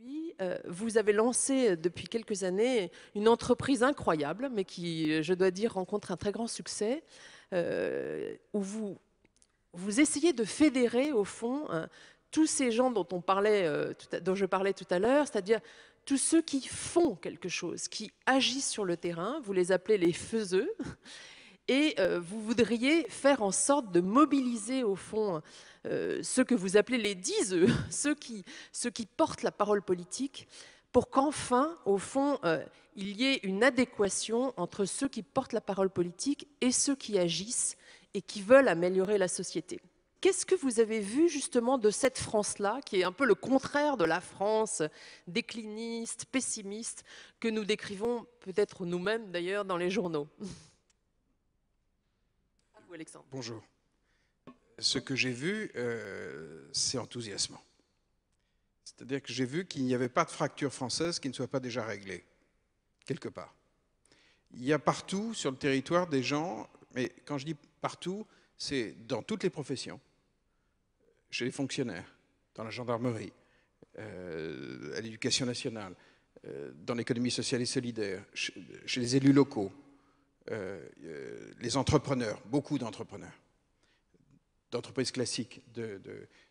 Aujourd'hui, vous avez lancé depuis quelques années une entreprise incroyable, mais qui, je dois dire, rencontre un très grand succès, où vous essayez de fédérer, au fond, tous ces gens dont je parlais tout à l'heure, c'est-à-dire tous ceux qui font quelque chose, qui agissent sur le terrain, vous les appelez les faiseux, et vous voudriez faire en sorte de mobiliser, au fond, ceux que vous appelez les diseux, ceux qui portent la parole politique, pour qu'enfin, au fond, il y ait une adéquation entre ceux qui portent la parole politique et ceux qui agissent et qui veulent améliorer la société. Qu'est-ce que vous avez vu justement de cette France-là, qui est un peu le contraire de la France décliniste, pessimiste, que nous décrivons peut-être nous-mêmes d'ailleurs dans les journaux? À vous, Alexandre. Bonjour. Ce que j'ai vu, c'est enthousiasmant. C'est-à-dire que j'ai vu qu'il n'y avait pas de fracture française qui ne soit pas déjà réglée, quelque part. Il y a partout sur le territoire des gens, mais quand je dis partout, c'est dans toutes les professions, chez les fonctionnaires, dans la gendarmerie, à l'éducation nationale, dans l'économie sociale et solidaire, chez les élus locaux, les entrepreneurs, beaucoup d'entrepreneurs, d'entreprises classiques,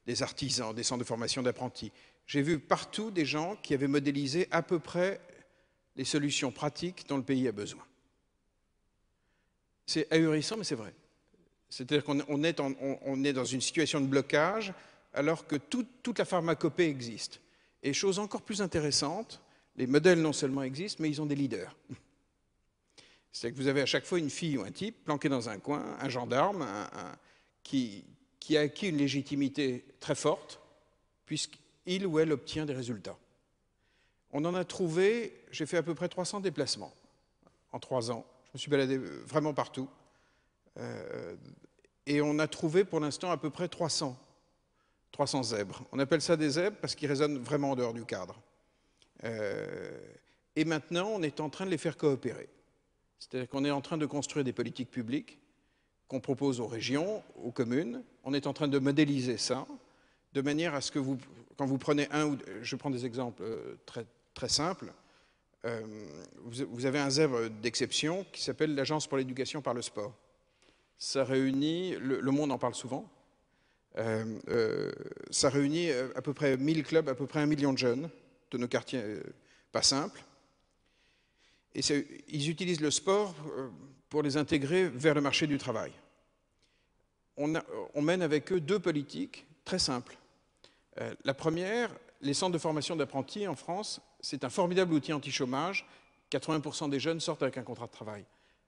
des artisans, des centres de formation d'apprentis. J'ai vu partout des gens qui avaient modélisé à peu près les solutions pratiques dont le pays a besoin. C'est ahurissant, mais c'est vrai. C'est-à-dire qu'on est dans une situation de blocage alors que toute la pharmacopée existe. Et chose encore plus intéressante, les modèles non seulement existent, mais ils ont des leaders. C'est-à-dire que vous avez à chaque fois une fille ou un type planqué dans un coin, un gendarme, qui a acquis une légitimité très forte, puisqu'il ou elle obtient des résultats. On en a trouvé, j'ai fait à peu près 300 déplacements en 3 ans. Je me suis baladé vraiment partout. Et on a trouvé pour l'instant à peu près 300 zèbres. On appelle ça des zèbres parce qu'ils résonnent vraiment en dehors du cadre. Et maintenant, on est en train de les faire coopérer. C'est-à-dire qu'on est en train de construire des politiques publiques qu'on propose aux régions, aux communes. On est en train de modéliser ça, de manière à ce que quand vous prenez je prends des exemples très, très simples, vous avez un zèbre d'exception qui s'appelle l'Agence pour l'éducation par le sport. Ça réunit, le monde en parle souvent, ça réunit à peu près 1000 clubs, à peu près 1 million de jeunes de nos quartiers pas simples. Et ils utilisent le sport pour les intégrer vers le marché du travail. On mène avec eux 2 politiques très simples. La première, les centres de formation d'apprentis en France, c'est un formidable outil anti-chômage. 80% des jeunes sortent avec un contrat de travail.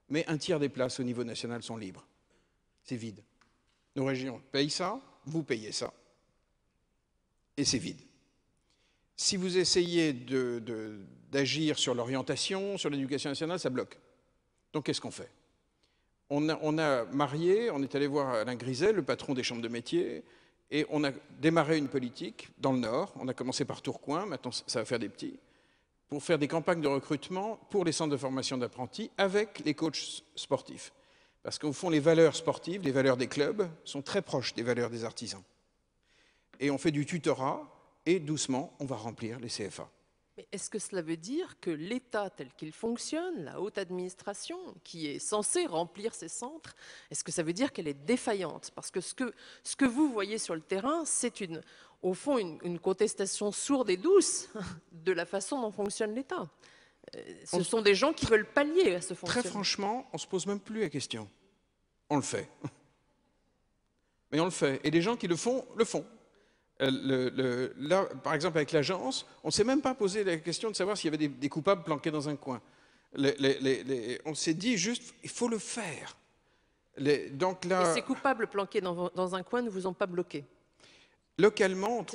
Mais un tiers des places au niveau national sont libres. C'est vide. Nos régions payent ça, vous payez ça. Et c'est vide. Si vous essayez d'agir sur l'orientation, sur l'éducation nationale, ça bloque. Donc qu'est-ce qu'on fait ? On a marié, on est allé voir Alain Griset, le patron des chambres de métiers, et on a démarré une politique dans le Nord. On a commencé par Tourcoing, maintenant ça va faire des petits, pour faire des campagnes de recrutement pour les centres de formation d'apprentis avec les coachs sportifs. Parce qu'au fond, les valeurs sportives, les valeurs des clubs, sont très proches des valeurs des artisans. Et on fait du tutorat, et doucement, on va remplir les CFA. Mais est-ce que cela veut dire que l'État tel qu'il fonctionne, la haute administration, qui est censée remplir ces centres, est-ce que ça veut dire qu'elle est défaillante? Parce que ce que vous voyez sur le terrain, c'est au fond une contestation sourde et douce de la façon dont fonctionne l'État. Ce sont des gens qui veulent pallier à ce fonctionnement. Très franchement, on ne se pose même plus la question. On le fait. Mais on le fait. Et les gens qui le font, le font. Là, par exemple, avec l'agence, on ne s'est même pas posé la question de savoir s'il y avait des coupables planqués dans un coin. On s'est dit juste, il faut le faire. Donc là, et ces coupables planqués dans un coin ne vous ont pas bloqué? Localement,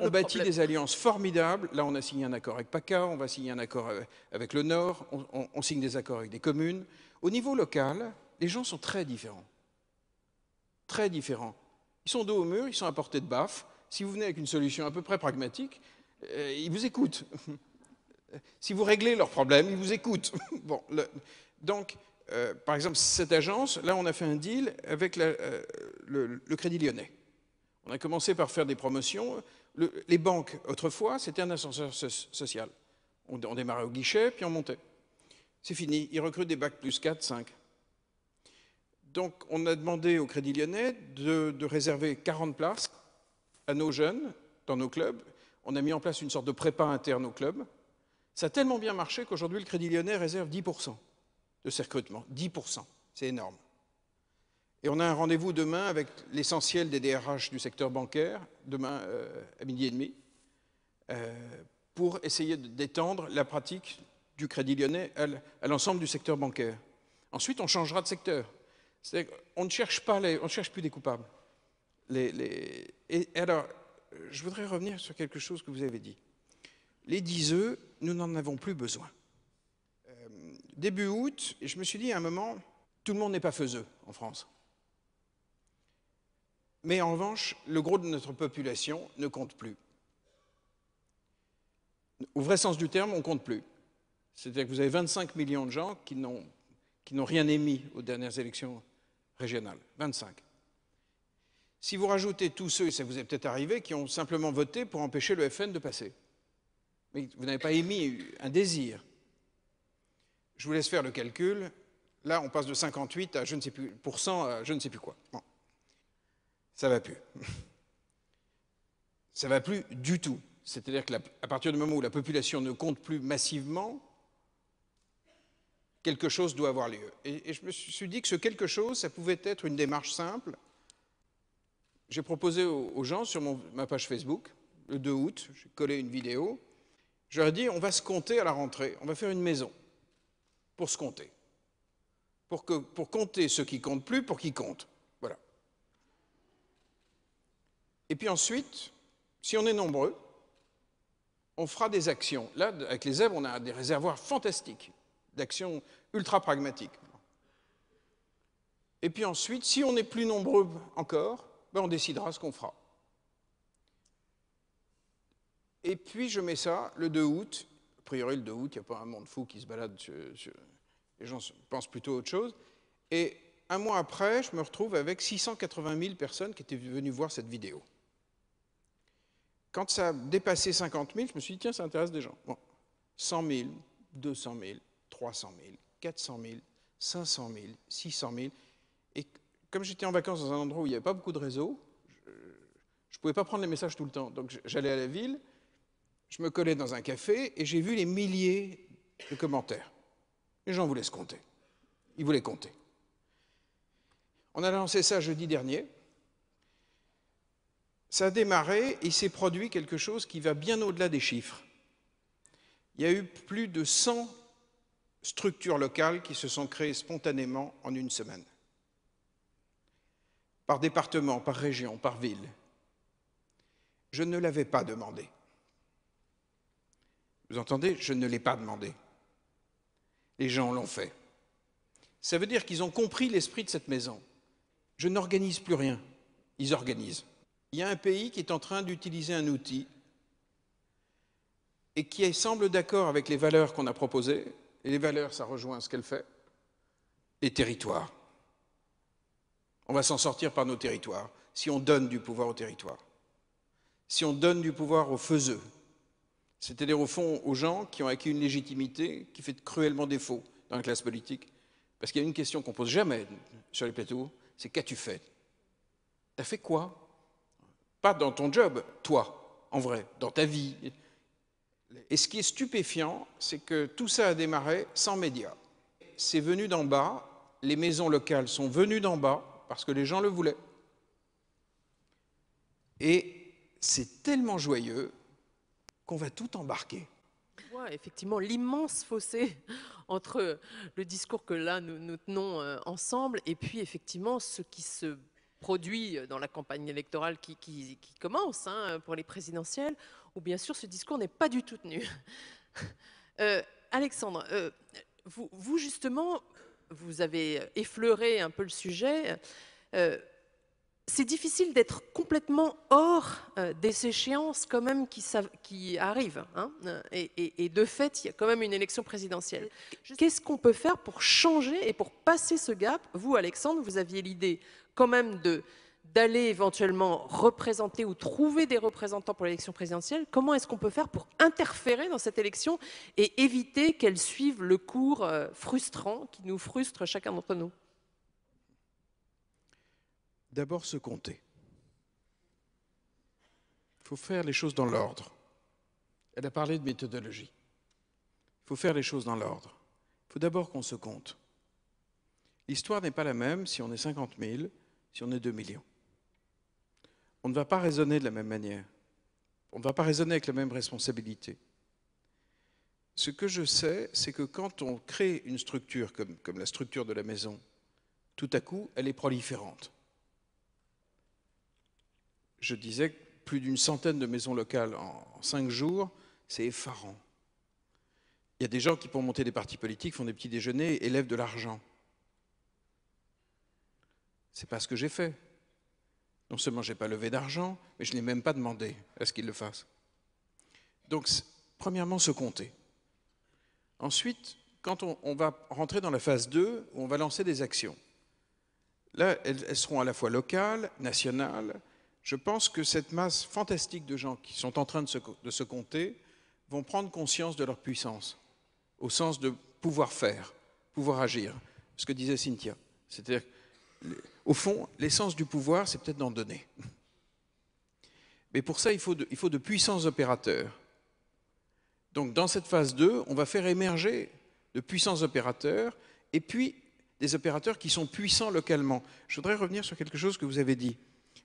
on bâtit des alliances formidables. Là, on a signé un accord avec PACA, on va signer un accord avec le Nord, on signe des accords avec des communes. Au niveau local, les gens sont très différents. Très différents. Ils sont dos au mur, ils sont à portée de baffe. Si vous venez avec une solution à peu près pragmatique, ils vous écoutent. Si vous réglez leurs problèmes, ils vous écoutent. Bon, donc, par exemple, cette agence, là, on a fait un deal avec le Crédit Lyonnais. On a commencé par faire des promotions. Les banques, autrefois, c'était un ascenseur social. On démarrait au guichet, puis on montait. C'est fini, ils recrutent des bacs plus 4, 5. Donc on a demandé au Crédit Lyonnais de réserver 40 places à nos jeunes dans nos clubs. On a mis en place une sorte de prépa interne au club. Ça a tellement bien marché qu'aujourd'hui, le Crédit Lyonnais réserve 10% de ses recrutements. 10%, c'est énorme. Et on a un rendez-vous demain avec l'essentiel des DRH du secteur bancaire, demain à 12h30, pour essayer d'étendre la pratique du Crédit Lyonnais à l'ensemble du secteur bancaire. Ensuite, on changera de secteur. C'est-à-dire qu'on ne cherche pas on ne cherche plus des coupables. Et alors, je voudrais revenir sur quelque chose que vous avez dit. Les 10 œufs, nous n'en avons plus besoin. Début août, et je me suis dit à un moment, tout le monde n'est pas faiseux en France. Mais en revanche, le gros de notre population ne compte plus. Au vrai sens du terme, on ne compte plus. C'est-à-dire que vous avez 25 millions de gens qui n'ont rien émis aux dernières élections régionales. 25. Si vous rajoutez tous ceux, et ça vous est peut-être arrivé, qui ont simplement voté pour empêcher le FN de passer. Mais vous n'avez pas émis un désir. Je vous laisse faire le calcul. Là, on passe de 58 à je ne sais plus, à je ne sais plus quoi. Bon. Ça ne va plus. Ça ne va plus du tout. C'est-à-dire qu'à partir du moment où la population ne compte plus massivement, quelque chose doit avoir lieu. Et je me suis dit que ce quelque chose, ça pouvait être une démarche simple. J'ai proposé aux gens sur ma page Facebook, le 2 août, j'ai collé une vidéo, je leur ai dit, on va se compter à la rentrée, on va faire une maison pour se compter. Pour compter ceux qui ne comptent plus, pour qu'ils comptent. Voilà. Et puis ensuite, si on est nombreux, on fera des actions. Là, avec les zèbres, on a des réservoirs fantastiques d'actions ultra pragmatiques. Et puis ensuite, si on est plus nombreux encore, ben on décidera ce qu'on fera. Et puis je mets ça le 2 août. A priori, le 2 août, il n'y a pas un monde fou qui se balade les gens pensent plutôt à autre chose. Et un mois après, je me retrouve avec 680 000 personnes qui étaient venues voir cette vidéo. Quand ça a dépassé 50 000, je me suis dit, tiens, ça intéresse des gens. Bon, 100 000, 200 000, 300 000, 400 000, 500 000, 600 000. Et comme j'étais en vacances dans un endroit où il n'y avait pas beaucoup de réseau, je ne pouvais pas prendre les messages tout le temps. Donc j'allais à la ville, je me collais dans un café et j'ai vu les milliers de commentaires. Les gens voulaient se compter. Ils voulaient compter. On a lancé ça jeudi dernier. Ça a démarré et il s'est produit quelque chose qui va bien au-delà des chiffres. Il y a eu plus de 100 structures locales qui se sont créées spontanément en une semaine. Par département, par région, par ville. Je ne l'avais pas demandé. Vous entendez? Je ne l'ai pas demandé. Les gens l'ont fait. Ça veut dire qu'ils ont compris l'esprit de cette maison. Je n'organise plus rien. Ils organisent. Il y a un pays qui est en train d'utiliser un outil et qui semble d'accord avec les valeurs qu'on a proposées. Et les valeurs, ça rejoint ce qu'elle fait. Les territoires. On va s'en sortir par nos territoires, si on donne du pouvoir aux territoires. Si on donne du pouvoir aux faiseux, c'est-à-dire au fond aux gens qui ont acquis une légitimité qui fait cruellement défaut dans la classe politique. Parce qu'il y a une question qu'on ne pose jamais sur les plateaux, c'est qu'as-tu fait? T'as fait quoi? Pas dans ton job, toi, en vrai, dans ta vie. Et ce qui est stupéfiant, c'est que tout ça a démarré sans médias. C'est venu d'en bas, les maisons locales sont venues d'en bas, parce que les gens le voulaient. Et c'est tellement joyeux qu'on va tout embarquer. On voit effectivement l'immense fossé entre le discours que là nous tenons ensemble et puis effectivement ce qui se produit dans la campagne électorale qui commence pour les présidentielles, où bien sûr ce discours n'est pas du tout tenu. Alexandre, vous justement, vous avez effleuré un peu le sujet. C'est difficile d'être complètement hors des échéances quand même qui arrivent. Et de fait, il y a quand même une élection présidentielle. Qu'est-ce qu'on peut faire pour changer et pour passer ce gap? Vous, Alexandre, vous aviez l'idée quand même d'aller éventuellement représenter ou trouver des représentants pour l'élection présidentielle, comment est-ce qu'on peut faire pour interférer dans cette élection et éviter qu'elle suive le cours frustrant qui nous frustre chacun d'entre nous? D'abord, se compter. Il faut faire les choses dans l'ordre. Elle a parlé de méthodologie. Il faut faire les choses dans l'ordre. Il faut d'abord qu'on se compte. L'histoire n'est pas la même si on est 50 000, si on est 2 millions. On ne va pas raisonner de la même manière. On ne va pas raisonner avec la même responsabilité. Ce que je sais, c'est que quand on crée une structure comme la structure de la maison, tout à coup, elle est proliférante. Je disais que plus d'une centaine de maisons locales en 5 jours, c'est effarant. Il y a des gens qui, pour monter des partis politiques, font des petits déjeuners et élèvent de l'argent. Ce n'est pas ce que j'ai fait. Non seulement je n'ai pas levé d'argent, mais je n'ai même pas demandé à ce qu'ils le fassent. Donc, premièrement, se compter. Ensuite, quand on va rentrer dans la phase 2, où on va lancer des actions. Là, elles seront à la fois locales, nationales. Je pense que cette masse fantastique de gens qui sont en train de se compter vont prendre conscience de leur puissance, au sens de pouvoir faire, pouvoir agir. Ce que disait Cynthia. C'est-à-dire, au fond, l'essence du pouvoir, c'est peut-être d'en donner. Mais pour ça, il faut de puissants opérateurs. Donc, dans cette phase 2, on va faire émerger de puissants opérateurs, et puis des opérateurs qui sont puissants localement. Je voudrais revenir sur quelque chose que vous avez dit.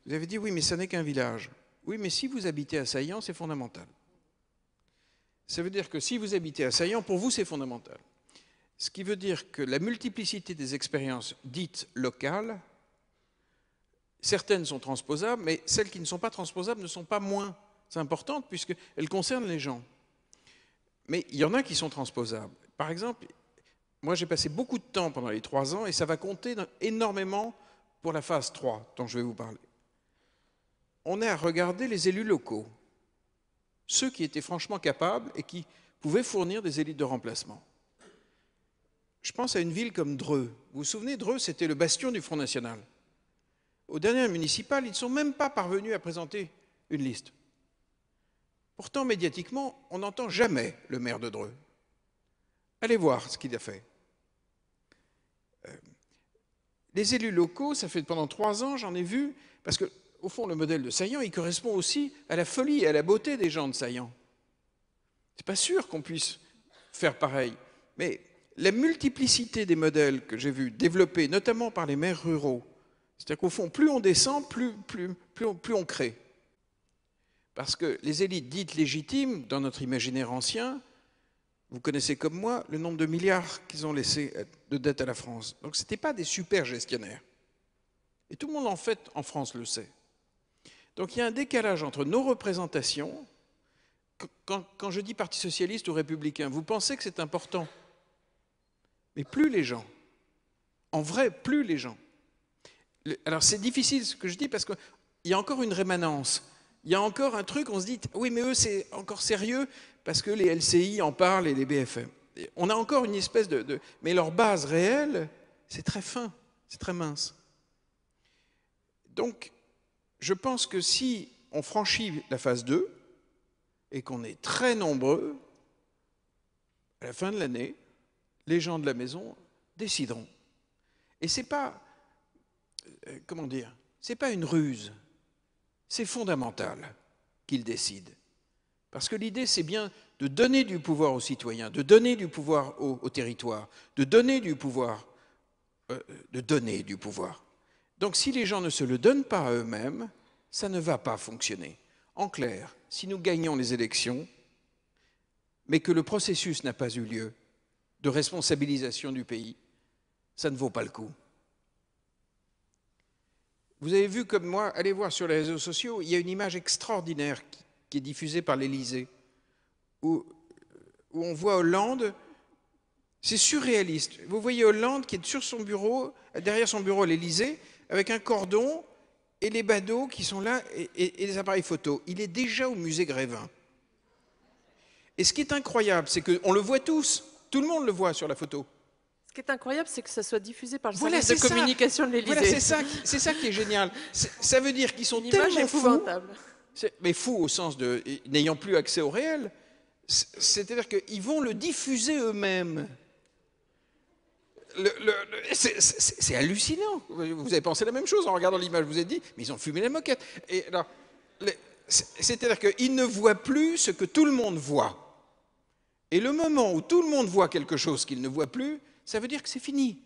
Vous avez dit, oui, mais ça n'est qu'un village. Oui, mais si vous habitez à Saillant, c'est fondamental. Ça veut dire que si vous habitez à Saillant, pour vous, c'est fondamental. Ce qui veut dire que la multiplicité des expériences dites locales, certaines sont transposables, mais celles qui ne sont pas transposables ne sont pas moins importantes, puisqu'elles concernent les gens. Mais il y en a qui sont transposables. Par exemple, moi j'ai passé beaucoup de temps pendant les 3 ans, et ça va compter énormément pour la phase 3, dont je vais vous parler. On est à regarder les élus locaux, ceux qui étaient franchement capables et qui pouvaient fournir des élites de remplacement. Je pense à une ville comme Dreux. Vous vous souvenez, Dreux, c'était le bastion du Front National. Aux dernières municipales, ils ne sont même pas parvenus à présenter une liste. Pourtant, médiatiquement, on n'entend jamais le maire de Dreux. Allez voir ce qu'il a fait. Les élus locaux, ça fait pendant 3 ans, j'en ai vu, parce que au fond, le modèle de Saillant, il correspond aussi à la folie et à la beauté des gens de Saillant. C'est pas sûr qu'on puisse faire pareil, mais la multiplicité des modèles que j'ai vus développer, notamment par les maires ruraux, c'est-à-dire qu'au fond, plus on descend, plus on crée. Parce que les élites dites légitimes, dans notre imaginaire ancien, vous connaissez comme moi le nombre de milliards qu'ils ont laissé de dette à la France. Donc ce n'étaient pas des super gestionnaires. Et tout le monde, en fait, en France le sait. Donc il y a un décalage entre nos représentations. Quand je dis Parti socialiste ou républicain, vous pensez que c'est important. Mais plus les gens. En vrai, plus les gens. Alors c'est difficile ce que je dis parce qu'il y a encore une rémanence. Il y a encore un truc, on se dit, oui mais eux c'est encore sérieux parce que les LCI en parlent et les BFM. On a encore une espèce de... Mais leur base réelle, c'est très fin, c'est très mince. Donc, je pense que si on franchit la phase 2 et qu'on est très nombreux, à la fin de l'année, les gens de la maison décideront. Et c'est pas, comment dire, c'est pas une ruse, c'est fondamental qu'ils décident. Parce que l'idée, c'est bien de donner du pouvoir aux citoyens, de donner du pouvoir au territoire, de donner du pouvoir. Donc si les gens ne se le donnent pas à eux-mêmes, ça ne va pas fonctionner. En clair, si nous gagnons les élections, mais que le processus n'a pas eu lieu de responsabilisation du pays, ça ne vaut pas le coup. Vous avez vu comme moi, allez voir sur les réseaux sociaux, il y a une image extraordinaire qui est diffusée par l'Élysée, où on voit Hollande, c'est surréaliste. Vous voyez Hollande qui est sur son bureau, derrière son bureau à l'Élysée, avec un cordon et les badauds qui sont là et les appareils photo. Il est déjà au musée Grévin. Et ce qui est incroyable, c'est qu'on le voit tous, tout le monde le voit sur la photo. Ce qui est incroyable, c'est que ça soit diffusé par le Voilà, service de communication de l'Élysée. Voilà, c'est ça qui est génial. Ça veut dire qu'ils sont Une image tellement fous, épouvantable. mais fous au sens de n'ayant plus accès au réel. C'est-à-dire qu'ils vont le diffuser eux-mêmes. C'est hallucinant. Vous avez pensé la même chose en regardant l'image. Vous vous êtes dit, mais ils ont fumé la moquette. Et alors, c'est-à-dire qu'ils ne voient plus ce que tout le monde voit. Et le moment où tout le monde voit quelque chose qu'ils ne voient plus, ça veut dire que c'est fini.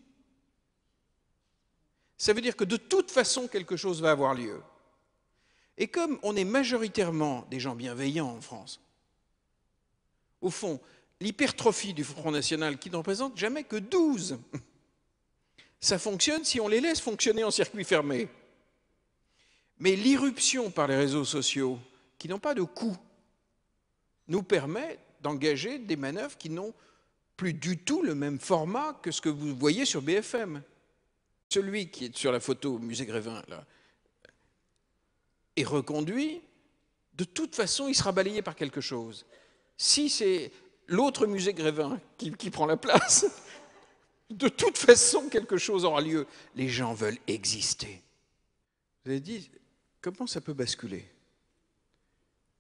Ça veut dire que de toute façon, quelque chose va avoir lieu. Et comme on est majoritairement des gens bienveillants en France, au fond, l'hypertrophie du Front National, qui ne représente jamais que 12, ça fonctionne si on les laisse fonctionner en circuit fermé. Mais l'irruption par les réseaux sociaux, qui n'ont pas de coût, nous permet d'engager des manœuvres qui n'ont plus du tout le même format que ce que vous voyez sur BFM. Celui qui est sur la photo Musée Grévin, là, est reconduit, de toute façon, il sera balayé par quelque chose. Si c'est l'autre Musée Grévin qui prend la place, de toute façon, quelque chose aura lieu. Les gens veulent exister. Vous avez dit, comment ça peut basculer ?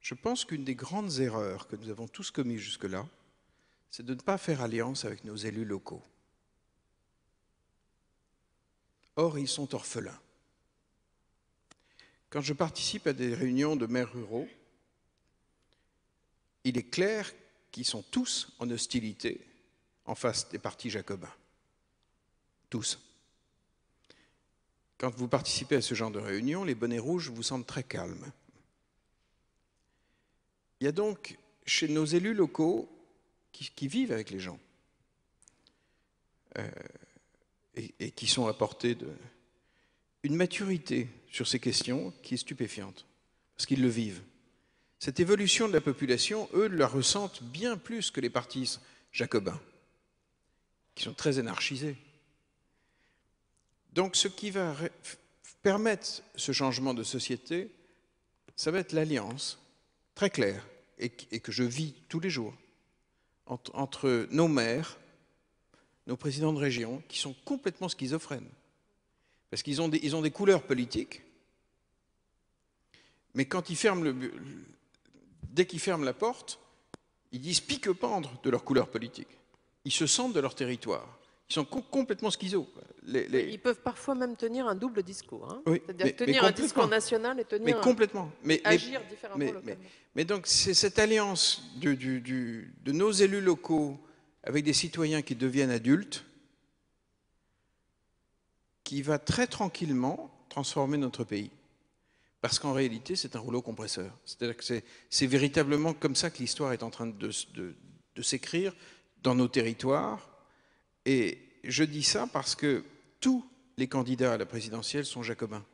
Je pense qu'une des grandes erreurs que nous avons tous commises jusque-là, c'est de ne pas faire alliance avec nos élus locaux. Or, ils sont orphelins. Quand je participe à des réunions de maires ruraux, il est clair qu'ils sont tous en hostilité en face des partis jacobins. Tous. Quand vous participez à ce genre de réunion, les bonnets rouges vous semblent très calmes. Il y a donc chez nos élus locaux qui vivent avec les gens et qui sont à portée une maturité sur ces questions qui est stupéfiante, parce qu'ils le vivent. Cette évolution de la population, eux, la ressentent bien plus que les partis jacobins, qui sont très anarchisés. Donc ce qui va permettre ce changement de société, ça va être l'alliance très claire, et que je vis tous les jours, entre nos maires, nos présidents de région, qui sont complètement schizophrènes. Parce qu'ils ont des couleurs politiques, mais quand dès qu'ils ferment la porte, ils disent pique-pendre de leur couleur politique. Ils se sentent de leur territoire. Ils sont complètement schizos. Ils peuvent parfois même tenir un double discours. Hein. Oui, c'est-à-dire tenir un discours national et tenir agir différemment localement. Mais donc c'est cette alliance de nos élus locaux avec des citoyens qui deviennent adultes qui va très tranquillement transformer notre pays. Parce qu'en réalité, c'est un rouleau compresseur. C'est-à-dire que c'est véritablement comme ça que l'histoire est en train de s'écrire dans nos territoires. Et je dis ça parce que tous les candidats à la présidentielle sont jacobins.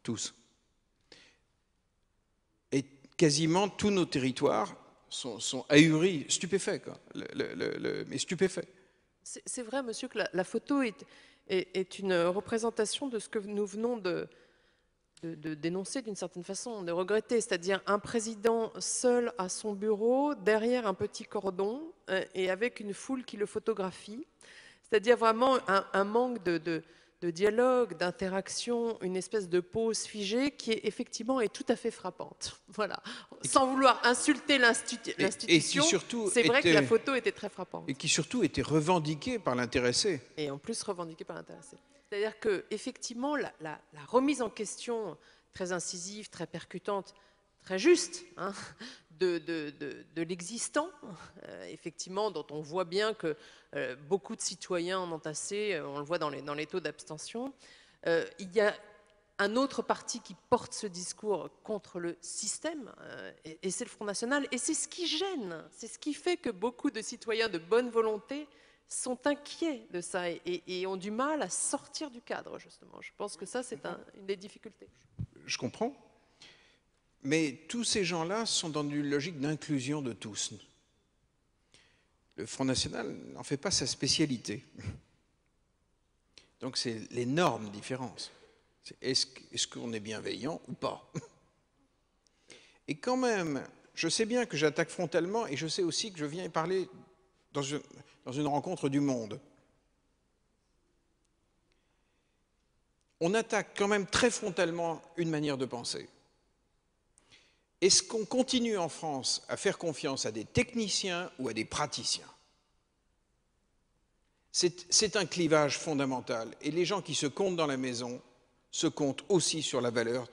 Tous. Et quasiment tous nos territoires sont ahuris, stupéfaits, quoi. Mais stupéfaits. C'est vrai, monsieur, que la photo est une représentation de ce que nous venons de dénoncer d'une certaine façon, de regretter, c'est-à-dire un président seul à son bureau, derrière un petit cordon et avec une foule qui le photographie, c'est-à-dire vraiment un manque de dialogue, d'interaction, une espèce de pose figée qui effectivement est tout à fait frappante. Voilà. Sans vouloir insulter l'institution, c'est vrai que la photo était très frappante. Et qui surtout était revendiquée par l'intéressé. Et en plus revendiquée par l'intéressé. C'est-à-dire qu'effectivement, la remise en question très incisive, très percutante, très juste, hein, de l'existant, effectivement, dont on voit bien que beaucoup de citoyens en ont assez, on le voit dans les taux d'abstention. Il y a un autre parti qui porte ce discours contre le système, et c'est le Front National, et c'est ce qui gêne, c'est ce qui fait que beaucoup de citoyens de bonne volonté sont inquiets de ça et ont du mal à sortir du cadre, justement. Je pense que ça, c'est une des difficultés. Je comprends. Mais tous ces gens-là sont dans une logique d'inclusion de tous. Le Front National n'en fait pas sa spécialité. Donc c'est l'énorme différence. Est-ce qu'on est bienveillant ou pas? Et quand même, je sais bien que j'attaque frontalement et je sais aussi que je viens parler dans une rencontre du monde. On attaque quand même très frontalement une manière de penser. Est-ce qu'on continue en France à faire confiance à des techniciens ou à des praticiens? C'est un clivage fondamental. Et les gens qui se comptent dans la maison se comptent aussi sur la valeur,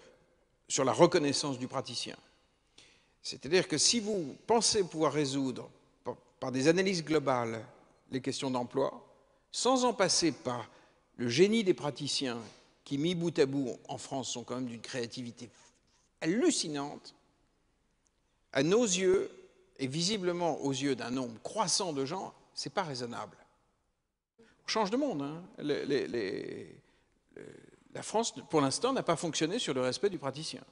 sur la reconnaissance du praticien. C'est-à-dire que si vous pensez pouvoir résoudre par des analyses globales les questions d'emploi, sans en passer par le génie des praticiens qui, mis bout à bout, en France, sont quand même d'une créativité hallucinante, à nos yeux, et visiblement aux yeux d'un nombre croissant de gens, ce n'est pas raisonnable. On change de monde. Hein. La France, pour l'instant, n'a pas fonctionné sur le respect du praticien.